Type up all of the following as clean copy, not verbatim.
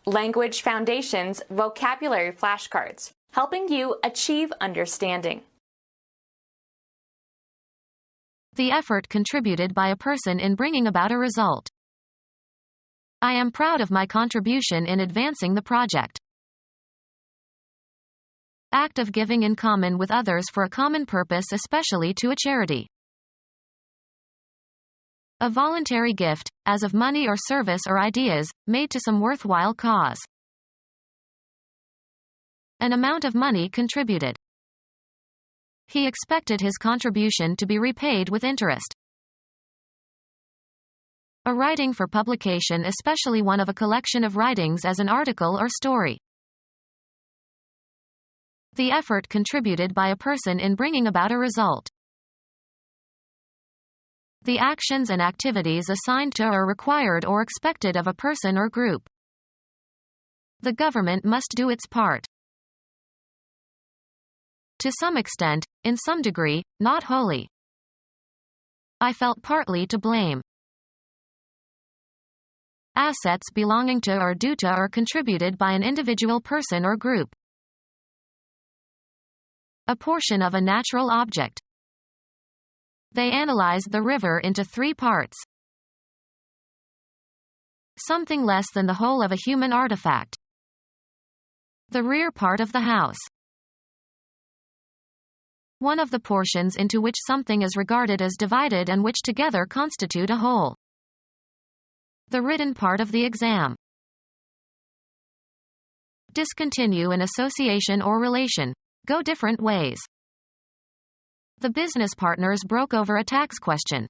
Language Foundations Vocabulary Flashcards, helping you achieve understanding. The effort contributed by a person in bringing about a result. I am proud of my contribution in advancing the project. Act of giving in common with others for a common purpose, especially to a charity. A voluntary gift, as of money or service or ideas, made to some worthwhile cause. An amount of money contributed. He expected his contribution to be repaid with interest. A writing for publication, especially one of a collection of writings as an article or story. The effort contributed by a person in bringing about a result. The actions and activities assigned to or required or expected of a person or group. The government must do its part. To some extent, in some degree, not wholly. I felt partly to blame. Assets belonging to or due to or contributed by an individual person or group. A portion of a natural object. They analyzed the river into 3 parts. Something less than the whole of a human artifact. The rear part of the house. One of the portions into which something is regarded as divided and which together constitute a whole. The written part of the exam. Discontinue an association or relation. Go different ways. The business partners broke over a tax question.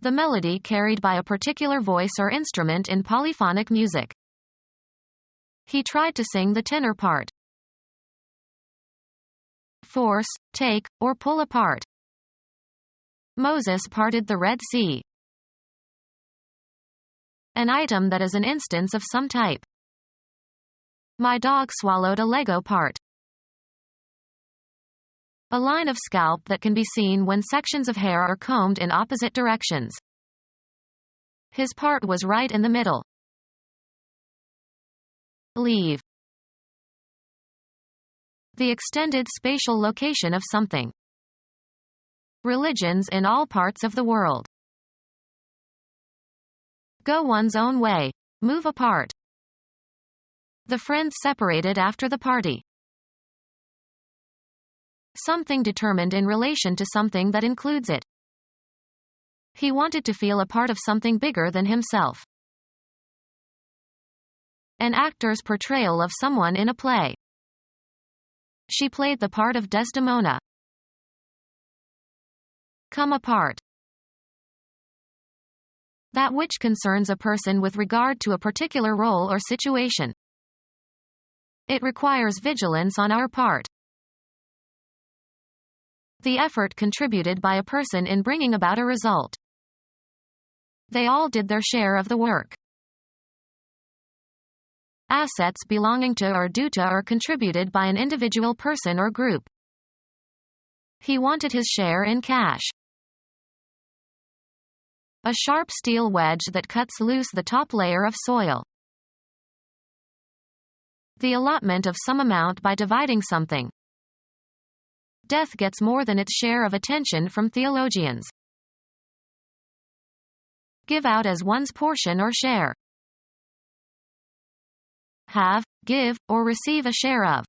The melody carried by a particular voice or instrument in polyphonic music. He tried to sing the tenor part. Force, take, or pull apart. Moses parted the Red Sea. An item that is an instance of some type. My dog swallowed a Lego part. A line of scalp that can be seen when sections of hair are combed in opposite directions. His part was right in the middle. Leave. The extended spatial location of something. Religions in all parts of the world. Go one's own way. Move apart. The friends separated after the party. Something determined in relation to something that includes it. He wanted to feel a part of something bigger than himself. An actor's portrayal of someone in a play. She played the part of Desdemona. Come apart. That which concerns a person with regard to a particular role or situation. It requires vigilance on our part. The effort contributed by a person in bringing about a result. They all did their share of the work. Assets belonging to or due to or contributed by an individual person or group. He wanted his share in cash. A sharp steel wedge that cuts loose the top layer of soil. The allotment of some amount by dividing something. Death gets more than its share of attention from theologians. Give out as one's portion or share. Have, give, or receive a share of.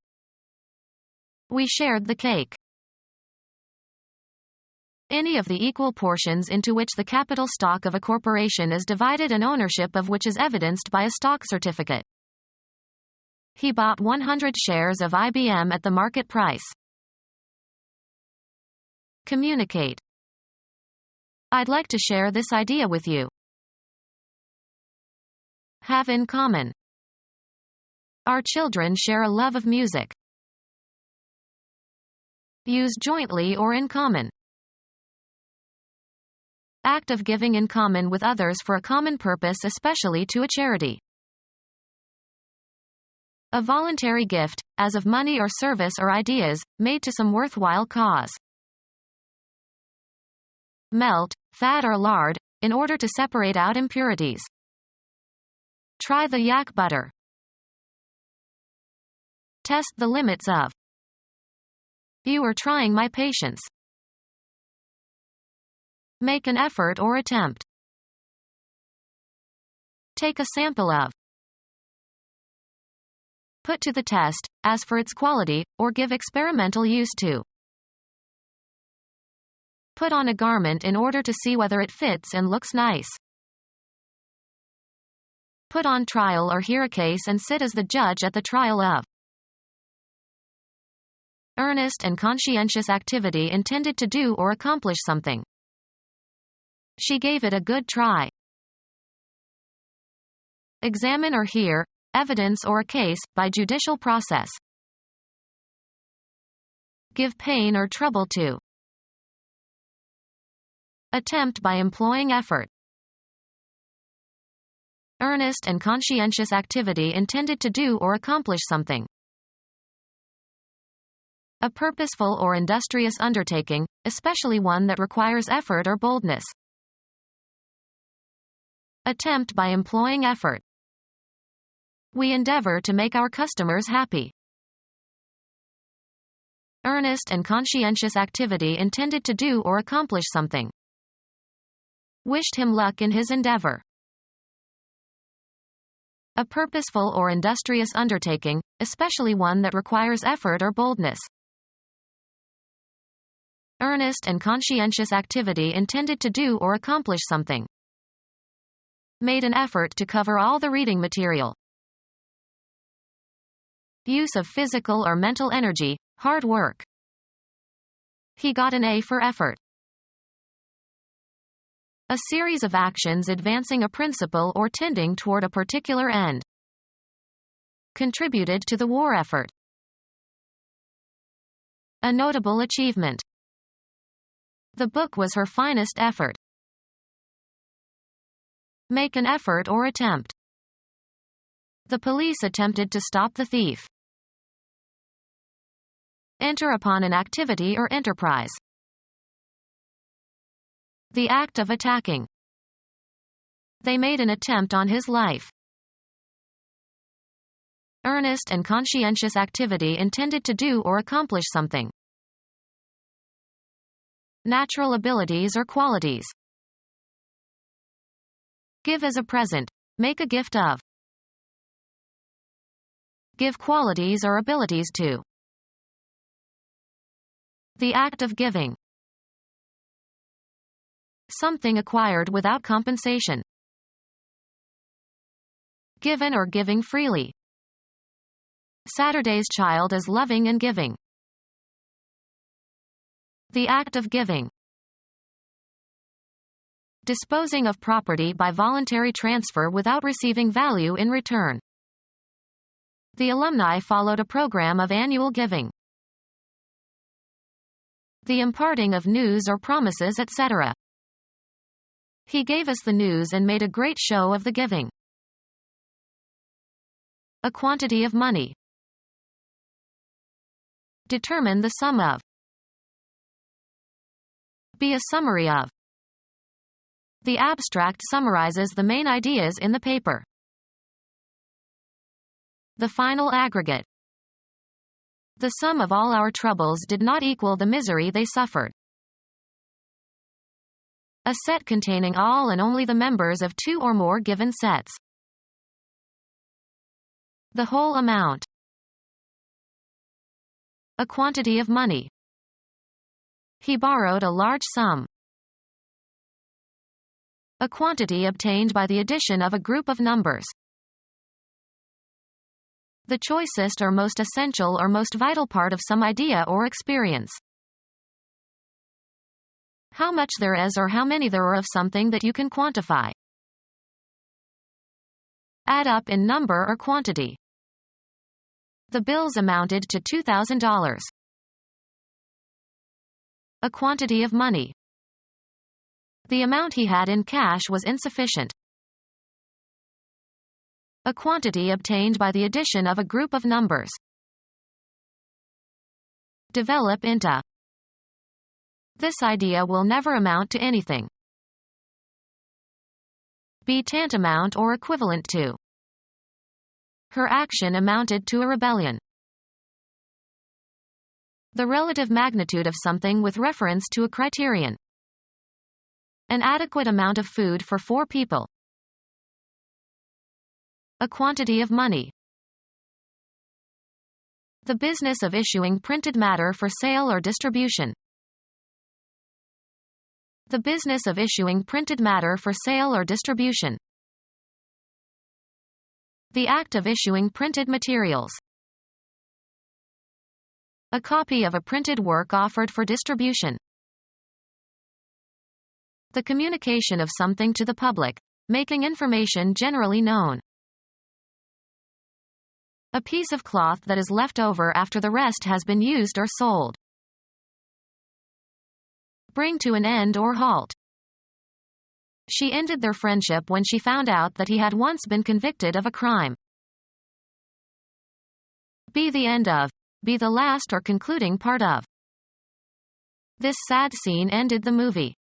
We shared the cake. Any of the equal portions into which the capital stock of a corporation is divided and ownership of which is evidenced by a stock certificate. He bought 100 shares of IBM at the market price. Communicate. I'd like to share this idea with you. Have in common. Our children share a love of music. Use jointly or in common. Act of giving in common with others for a common purpose, especially to a charity. A voluntary gift, as of money or service or ideas, made to some worthwhile cause. Melt, fat or lard, in order to separate out impurities. Try the yak butter. Test the limits of. You are trying my patience. Make an effort or attempt. Take a sample of. Put to the test, as for its quality, or give experimental use to. Put on a garment in order to see whether it fits and looks nice. Put on trial or hear a case and sit as the judge at the trial of. Earnest and conscientious activity intended to do or accomplish something. She gave it a good try. Examine or hear evidence or a case by judicial process. Give pain or trouble to. Attempt by employing effort. Earnest and conscientious activity intended to do or accomplish something. A purposeful or industrious undertaking, especially one that requires effort or boldness. Attempt by employing effort. We endeavor to make our customers happy. Earnest and conscientious activity intended to do or accomplish something. Wished him luck in his endeavor. A purposeful or industrious undertaking, especially one that requires effort or boldness. Earnest and conscientious activity intended to do or accomplish something. Made an effort to cover all the reading material. Use of physical or mental energy, hard work. He got an A for effort. A series of actions advancing a principle or tending toward a particular end. Contributed to the war effort. A notable achievement. The book was her finest effort. Make an effort or attempt. The police attempted to stop the thief. Enter upon an activity or enterprise. The act of attacking. They made an attempt on his life. Earnest and conscientious activity intended to do or accomplish something. Natural abilities or qualities. Give as a present. Make a gift of. Give qualities or abilities to. The act of giving. Something acquired without compensation. Given or giving freely. Saturday's child is loving and giving. The act of giving. Disposing of property by voluntary transfer without receiving value in return. The alumni followed a program of annual giving. The imparting of news or promises, etc. He gave us the news and made a great show of the giving. A quantity of money. Determine the sum of. Be a summary of. The abstract summarizes the main ideas in the paper. The final aggregate. The sum of all our troubles did not equal the misery they suffered. A set containing all and only the members of two or more given sets. The whole amount. A quantity of money. He borrowed a large sum. A quantity obtained by the addition of a group of numbers. The choicest or most essential or most vital part of some idea or experience. How much there is or how many there are of something that you can quantify. Add up in number or quantity. The bills amounted to $2,000. A quantity of money. The amount he had in cash was insufficient. A quantity obtained by the addition of a group of numbers. Develop into. This idea will never amount to anything. Be tantamount or equivalent to. Her action amounted to a rebellion. The relative magnitude of something with reference to a criterion. An adequate amount of food for 4 people. A quantity of money. The business of issuing printed matter for sale or distribution. The business of issuing printed matter for sale or distribution. The act of issuing printed materials. A copy of a printed work offered for distribution. The communication of something to the public, making information generally known. A piece of cloth that is left over after the rest has been used or sold. Bring to an end or halt. She ended their friendship when she found out that he had once been convicted of a crime. Be the end of. Be the last or concluding part of. This sad scene ended the movie.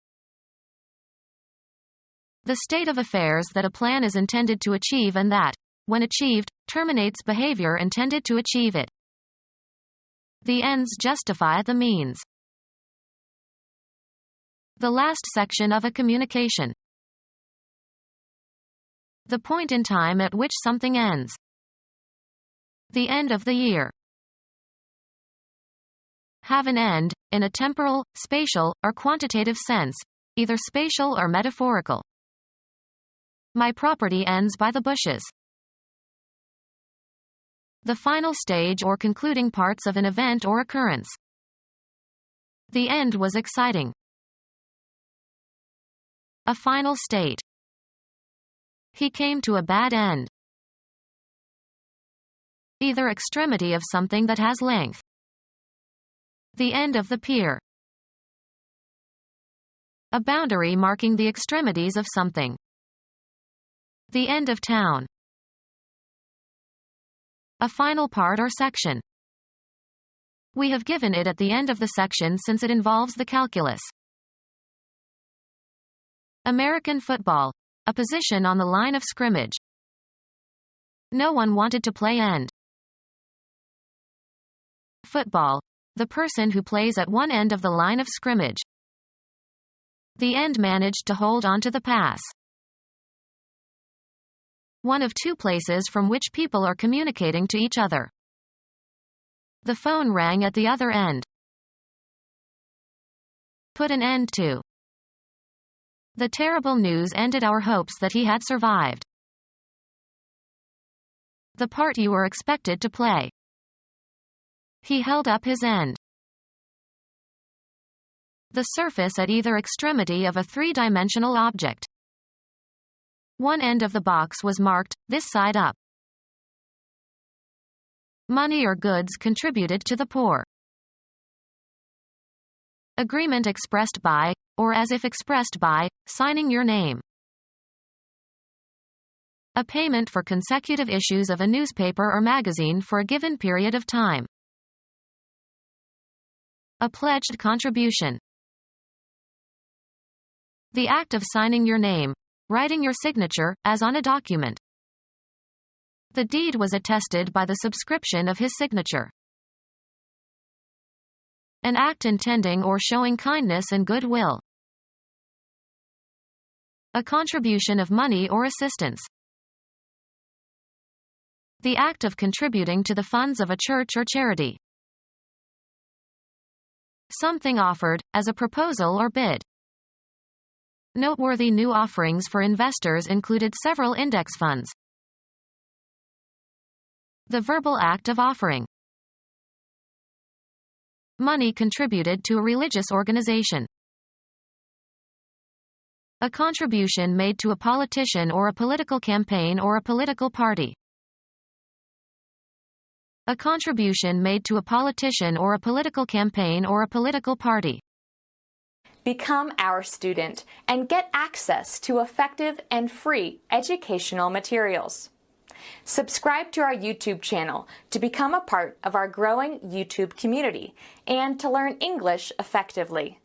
The state of affairs that a plan is intended to achieve and that, when achieved, terminates behavior intended to achieve it. The ends justify the means. The last section of a communication. The point in time at which something ends. The end of the year. Have an end, in a temporal, spatial, or quantitative sense, either spatial or metaphorical. My property ends by the bushes. The final stage or concluding parts of an event or occurrence. The end was exciting. A final state. He came to a bad end. Either extremity of something that has length. The end of the pier. A boundary marking the extremities of something. The end of town. A final part or section. We have given it at the end of the section since it involves the calculus. American football. A position on the line of scrimmage. No one wanted to play end. Football. The person who plays at one end of the line of scrimmage. The end managed to hold on to the pass. One of 2 places from which people are communicating to each other. The phone rang at the other end. Put an end to. The terrible news ended our hopes that he had survived. The part you were expected to play. He held up his end. The surface at either extremity of a 3-dimensional object. One end of the box was marked, this side up. Money or goods contributed to the poor. Agreement expressed by, or as if expressed by, signing your name. A payment for consecutive issues of a newspaper or magazine for a given period of time. A pledged contribution. The act of signing your name, writing your signature, as on a document. The deed was attested by the subscription of his signature. An act intending or showing kindness and goodwill. A contribution of money or assistance. The act of contributing to the funds of a church or charity. Something offered, as a proposal or bid. Noteworthy new offerings for investors included several index funds. The verbal act of offering. Money contributed to a religious organization. A contribution made to a politician or a political campaign or a political party. A contribution made to a politician or a political campaign or a political party. Become our student and get access to effective and free educational materials. Subscribe to our YouTube channel to become a part of our growing YouTube community and to learn English effectively.